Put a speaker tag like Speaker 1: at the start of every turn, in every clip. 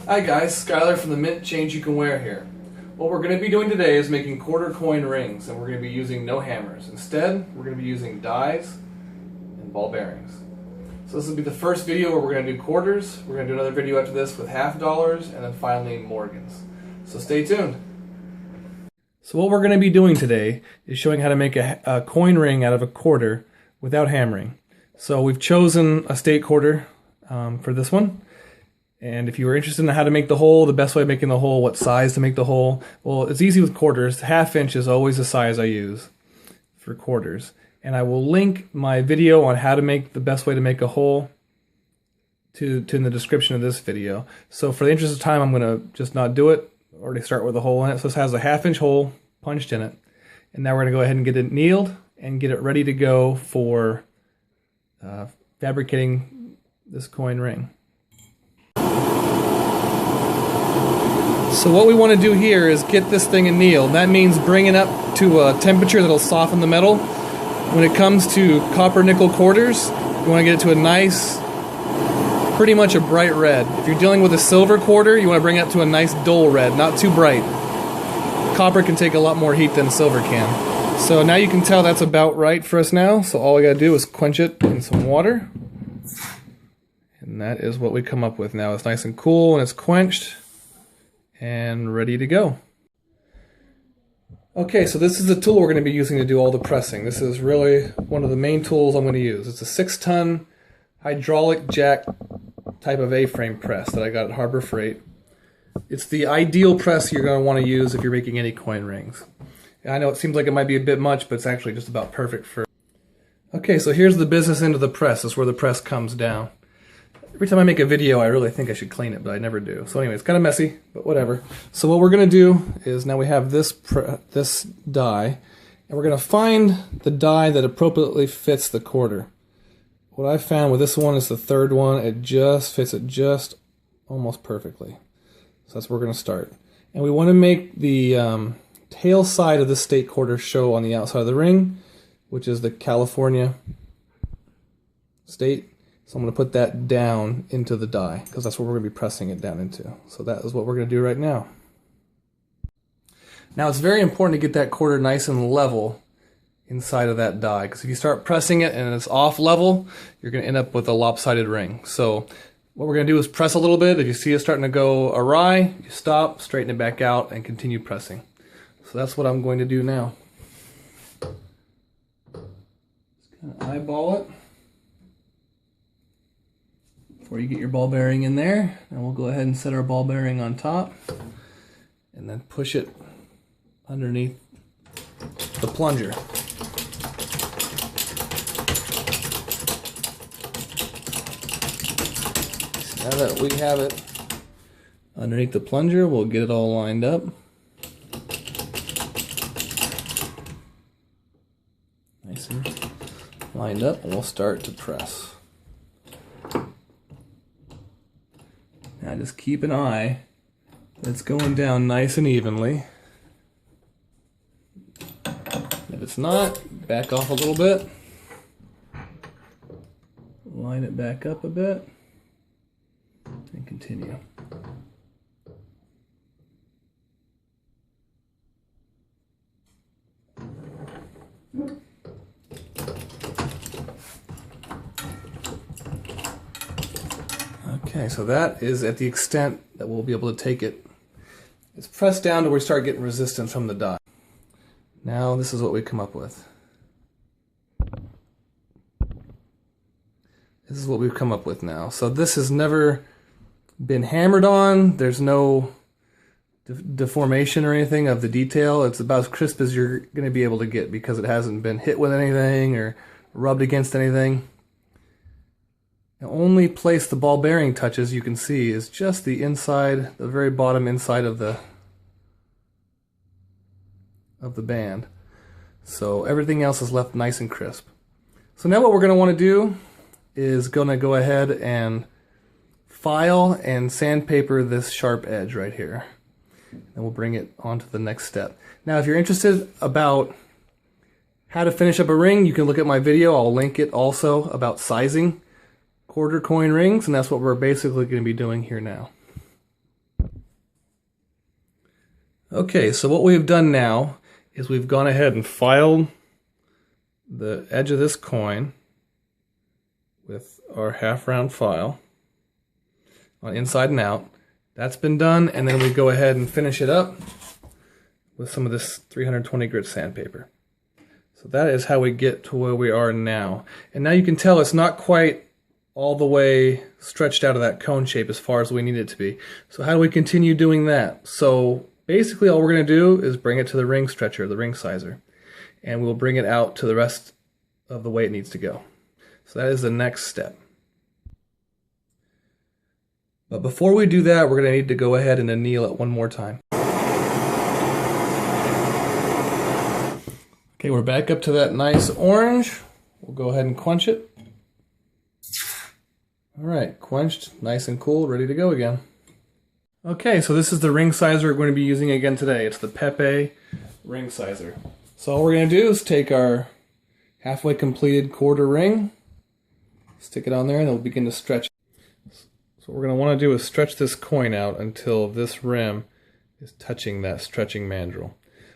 Speaker 1: Hi guys, Skylar from the Mint Change You Can Wear here. What we're going to be doing today is making quarter coin rings, and we're going to be using no hammers. Instead, we're going to be using dies and ball bearings. So this will be the first video where we're going to do quarters. We're going to do another video after this with half dollars, and then finally Morgans. So stay tuned. So what we're going to be doing today is showing how to make a coin ring out of a quarter without hammering. So we've chosen a state quarter for this one. And if you were interested in how to make the hole, the best way of making the hole, what size to make the hole, well, it's easy with quarters. Half inch is always the size I use for quarters. And I will link my video on how to make the best way to make a hole to in the description of this video. So for the interest of time, I'm going to just not do it. Already start with a hole in it. So this has a half-inch hole punched in it. And now we're going to go ahead and get it annealed and get it ready to go for fabricating this coin ring. So what we want to do here is get this thing annealed. That means bring it up to a temperature that'll soften the metal. When it comes to copper nickel quarters, you want to get it to a nice, pretty much a bright red. If you're dealing with a silver quarter, you want to bring it up to a nice dull red, not too bright. Copper can take a lot more heat than silver can. So now you can tell that's about right for us now. So all we got to do is quench it in some water. And that is what we come up with now. It's nice and cool and it's quenched and ready to go. Okay, so this is the tool we're going to be using to do all the pressing. This is really one of the main tools I'm going to use. It's a 6-ton hydraulic jack type of A-frame press that I got at Harbor Freight. It's the ideal press you're going to want to use if you're making any coin rings. I know it seems like it might be a bit much, but it's actually just about perfect for... Okay, so here's the business end of the press. This is where the press comes down. Every time I make a video, I really think I should clean it, but I never do. So anyway, it's kind of messy, but whatever. So what we're going to do is now we have this die, and we're going to find the die that appropriately fits the quarter. What I found with this one is the third one. It just fits it just almost perfectly. So that's where we're going to start. And we want to make the tail side of the state quarter show on the outside of the ring, which is the California state. So I'm going to put that down into the die because that's what we're going to be pressing it down into. So that is what we're going to do right now. Now it's very important to get that quarter nice and level inside of that die, because if you start pressing it and it's off level, you're going to end up with a lopsided ring. So what we're going to do is press a little bit. If you see it starting to go awry, you stop, straighten it back out, and continue pressing. So that's what I'm going to do now. Just kind of eyeball it before you get your ball bearing in there. And we'll go ahead and set our ball bearing on top and then push it underneath the plunger. So now that we have it underneath the plunger, we'll get it all lined up. Nice and lined up, and we'll start to press. Now just keep an eye that it's going down nice and evenly. If it's not, back off a little bit. Line it back up a bit. And continue. Okay, so that is at the extent that we'll be able to take it. It's pressed down to where we start getting resistance from the die. Now this is what we come up with. This is what we've come up with now. So this has never been hammered on. There's no deformation or anything of the detail. It's about as crisp as you're going to be able to get because it hasn't been hit with anything or rubbed against anything. The only place the ball bearing touches, you can see, is just the inside, the very bottom inside of the band. So everything else is left nice and crisp. So now what we're going to want to do is going to go ahead and file and sandpaper this sharp edge right here. And we'll bring it on to the next step. Now if you're interested about how to finish up a ring, you can look at my video. I'll link it also about sizing quarter coin rings, and that's what we're basically going to be doing here now. Okay, so what we've done now is we've gone ahead and filed the edge of this coin with our half round file on inside and out. That's been done, and then we go ahead and finish it up with some of this 320 grit sandpaper. So that is how we get to where we are now. And now you can tell it's not quite all the way stretched out of that cone shape as far as we need it to be. So how do we continue doing that? So basically all we're going to do is bring it to the ring stretcher, the ring sizer, and we'll bring it out to the rest of the way it needs to go. So that is the next step. But before we do that, we're going to need to go ahead and anneal it one more time. Okay, we're back up to that nice orange. We'll go ahead and quench it. All right, quenched, nice and cool, ready to go again. Okay, so this is the ring sizer we're going to be using again today. It's the Pepe ring sizer. So all we're going to do is take our halfway completed quarter ring, stick it on there, and it'll begin to stretch. So what we're going to want to do is stretch this coin out until this rim is touching that stretching mandrel.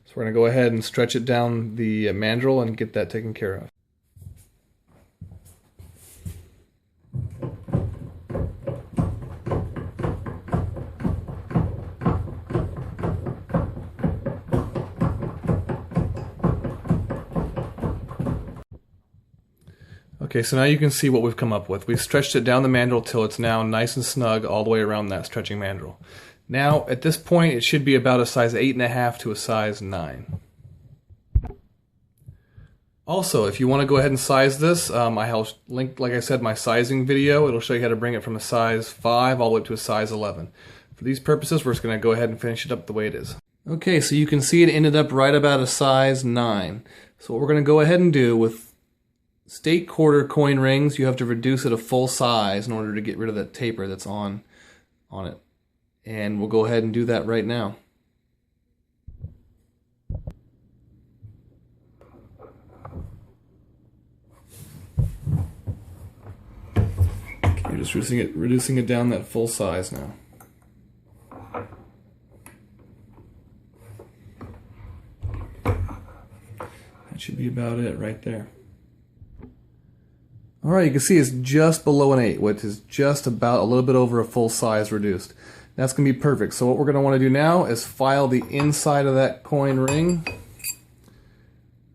Speaker 1: So we're going to go ahead and stretch it down the mandrel and get that taken care of. Okay, so now you can see what we've come up with. We've stretched it down the mandrel till it's now nice and snug all the way around that stretching mandrel. Now, at this point, it should be about a size 8.5 to a size 9. Also, if you want to go ahead and size this, I have linked, like I said, my sizing video. It'll show you how to bring it from a size 5 all the way up to a size 11. For these purposes, we're just going to go ahead and finish it up the way it is. Okay, so you can see it ended up right about a size 9. So what we're going to go ahead and do with state quarter coin rings, you have to reduce it a full size in order to get rid of that taper that's on it. And we'll go ahead and do that right now. Okay, you're just reducing it down that full size now. That should be about it right there. Alright, you can see it's just below an 8, which is just about a little bit over a full size reduced. That's going to be perfect. So what we're going to want to do now is file the inside of that coin ring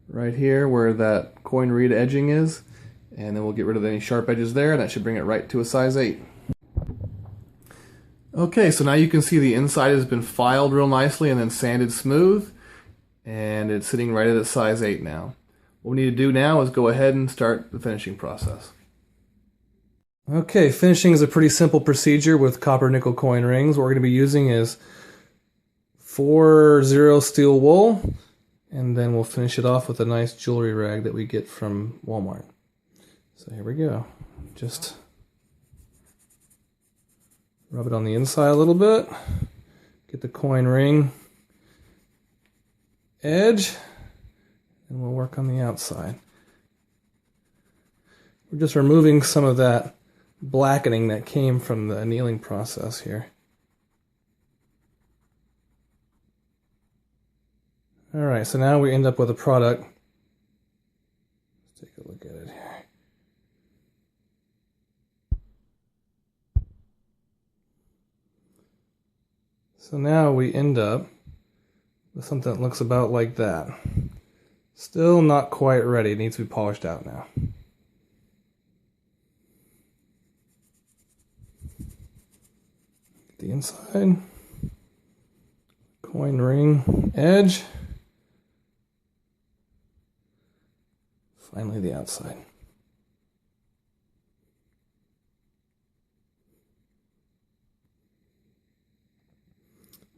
Speaker 1: right here where that coin reed edging is, and then we'll get rid of any sharp edges there, and that should bring it right to a size 8. Okay, so now you can see the inside has been filed real nicely and then sanded smooth, and it's sitting right at a size 8 now. What we need to do now is go ahead and start the finishing process. Okay, finishing is a pretty simple procedure with copper nickel coin rings. What we're going to be using is 4-0 steel wool, and then we'll finish it off with a nice jewelry rag that we get from Walmart. So here we go. Just rub it on the inside a little bit, get the coin ring edge, and we'll work on the outside. We're just removing some of that blackening that came from the annealing process here. Alright, so now we end up with a product. Let's take a look at it here. So now we end up with something that looks about like that. Still not quite ready, it needs to be polished out now. Get the inside, coin ring edge, finally the outside.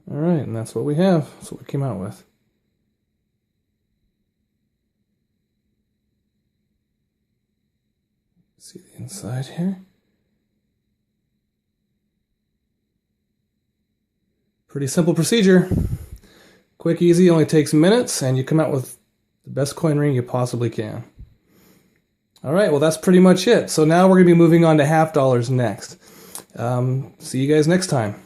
Speaker 1: Alright, and that's what we have. That's what we came out with. See the inside here. Pretty simple procedure. Quick, easy, only takes minutes, and you come out with the best coin ring you possibly can. Alright, well that's pretty much it. So now we're going to be moving on to half dollars next. See you guys next time.